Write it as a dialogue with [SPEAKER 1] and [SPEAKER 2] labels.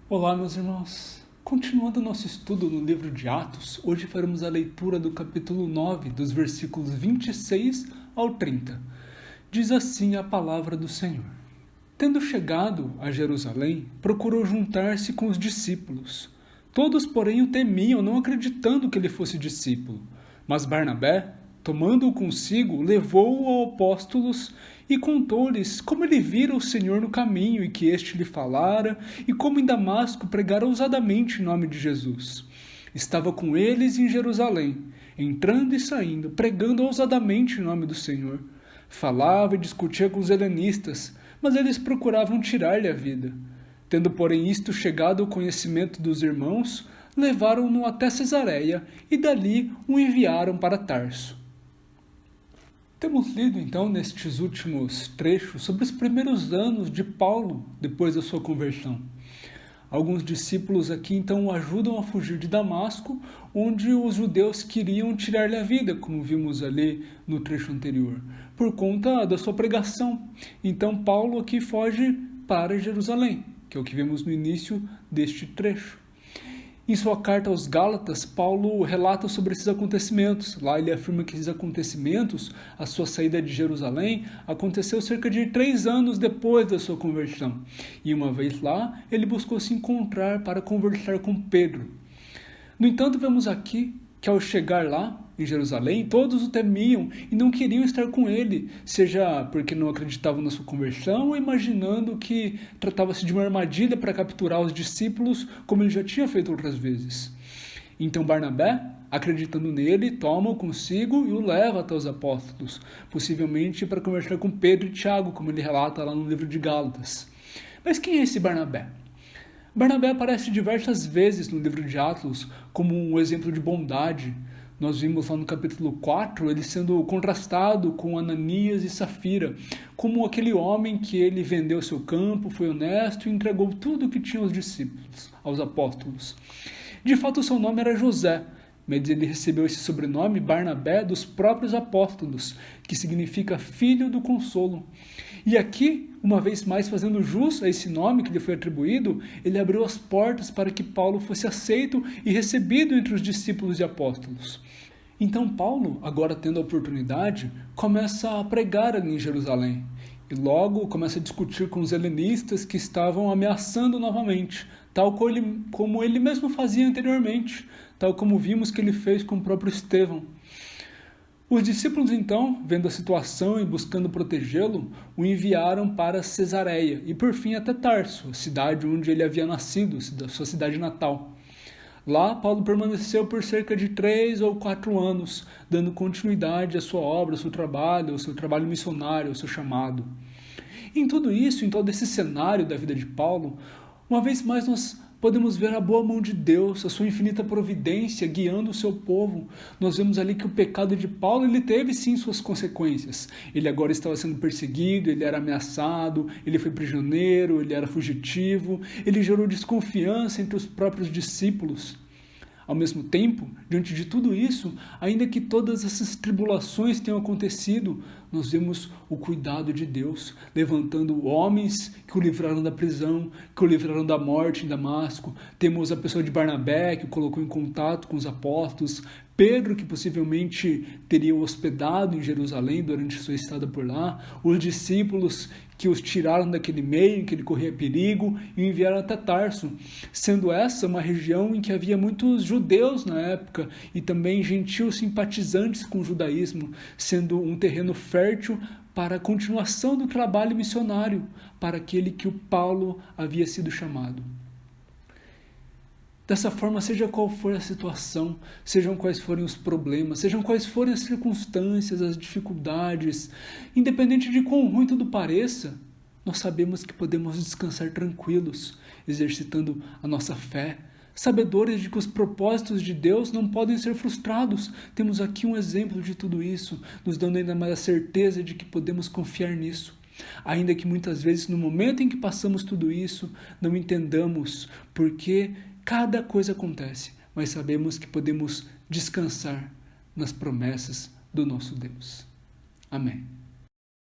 [SPEAKER 1] Olá, meus irmãos. Continuando nosso estudo no livro de Atos, hoje faremos a leitura do capítulo 9, dos versículos 26 ao 30. Diz assim a palavra do Senhor. Tendo chegado a Jerusalém, procurou juntar-se com os discípulos. Todos, porém, o temiam, não acreditando que ele fosse discípulo. Mas Barnabé, tomando-o consigo, levou-o aos apóstolos e contou-lhes como ele vira o Senhor no caminho e que este lhe falara, e como em Damasco pregara ousadamente em nome de Jesus. Estava com eles em Jerusalém, entrando e saindo, pregando ousadamente em nome do Senhor. Falava e discutia com os helenistas, mas eles procuravam tirar-lhe a vida. Tendo, porém, isto chegado ao conhecimento dos irmãos, levaram-no até Cesareia e dali o enviaram para Tarso. Temos lido, então, nestes últimos trechos sobre os primeiros anos de Paulo depois da sua conversão. Alguns discípulos aqui, então, o ajudam a fugir de Damasco, onde os judeus queriam tirar-lhe a vida, como vimos ali no trecho anterior, por conta da sua pregação. Então, Paulo aqui foge para Jerusalém, que é o que vemos no início deste trecho. Em sua carta aos Gálatas, Paulo relata sobre esses acontecimentos. Lá ele afirma que esses acontecimentos, a sua saída de Jerusalém, aconteceu cerca de 3 anos depois da sua conversão. E uma vez lá, ele buscou se encontrar para conversar com Pedro. No entanto, vemos aqui que ao chegar lá, em Jerusalém, todos o temiam e não queriam estar com ele, seja porque não acreditavam na sua conversão ou imaginando que tratava-se de uma armadilha para capturar os discípulos, como ele já tinha feito outras vezes. Então Barnabé, acreditando nele, toma-o consigo e o leva até os apóstolos, possivelmente para conversar com Pedro e Tiago, como ele relata lá no livro de Gálatas. Mas quem é esse Barnabé? Barnabé aparece diversas vezes no livro de Atos como um exemplo de bondade. Nós vimos lá no capítulo 4 ele sendo contrastado com Ananias e Safira, como aquele homem que ele vendeu seu campo, foi honesto e entregou tudo o que tinha aos discípulos, aos apóstolos. De fato, seu nome era José, mas ele recebeu esse sobrenome, Barnabé, dos próprios apóstolos, que significa filho do consolo. E aqui, uma vez mais fazendo jus a esse nome que lhe foi atribuído, ele abriu as portas para que Paulo fosse aceito e recebido entre os discípulos e apóstolos. Então Paulo, agora tendo a oportunidade, começa a pregar ali em Jerusalém. E logo começa a discutir com os helenistas que estavam ameaçando novamente, tal como ele mesmo fazia anteriormente, tal como vimos que ele fez com o próprio Estevão. Os discípulos, então, vendo a situação e buscando protegê-lo, o enviaram para Cesareia e, por fim, até Tarso, a cidade onde ele havia nascido, sua cidade natal. Lá, Paulo permaneceu por cerca de 3 ou 4 anos, dando continuidade à sua obra, ao seu trabalho missionário, ao seu chamado. Em tudo isso, em todo esse cenário da vida de Paulo, uma vez mais nós podemos ver a boa mão de Deus, a sua infinita providência guiando o seu povo. Nós vemos ali que o pecado de Paulo, ele teve sim suas consequências. Ele agora estava sendo perseguido, ele era ameaçado, ele foi prisioneiro, ele era fugitivo, ele gerou desconfiança entre os próprios discípulos. Ao mesmo tempo, diante de tudo isso, ainda que todas essas tribulações tenham acontecido, nós vemos o cuidado de Deus, levantando homens que o livraram da prisão, que o livraram da morte em Damasco. Temos a pessoa de Barnabé, que o colocou em contato com os apóstolos, Pedro, que possivelmente teria o hospedado em Jerusalém durante sua estada por lá, os discípulos que os tiraram daquele meio em que ele corria perigo e o enviaram até Tarso, sendo essa uma região em que havia muitos judeus na época e também gentios simpatizantes com o judaísmo, sendo um terreno fértil para a continuação do trabalho missionário, para aquele que o Paulo havia sido chamado. Dessa forma, seja qual for a situação, sejam quais forem os problemas, sejam quais forem as circunstâncias, as dificuldades, independente de quão ruim tudo pareça, nós sabemos que podemos descansar tranquilos, exercitando a nossa fé, sabedores de que os propósitos de Deus não podem ser frustrados. Temos aqui um exemplo de tudo isso, nos dando ainda mais a certeza de que podemos confiar nisso. Ainda que muitas vezes, no momento em que passamos tudo isso, não entendamos por que cada coisa acontece, mas sabemos que podemos descansar nas promessas do nosso Deus. Amém.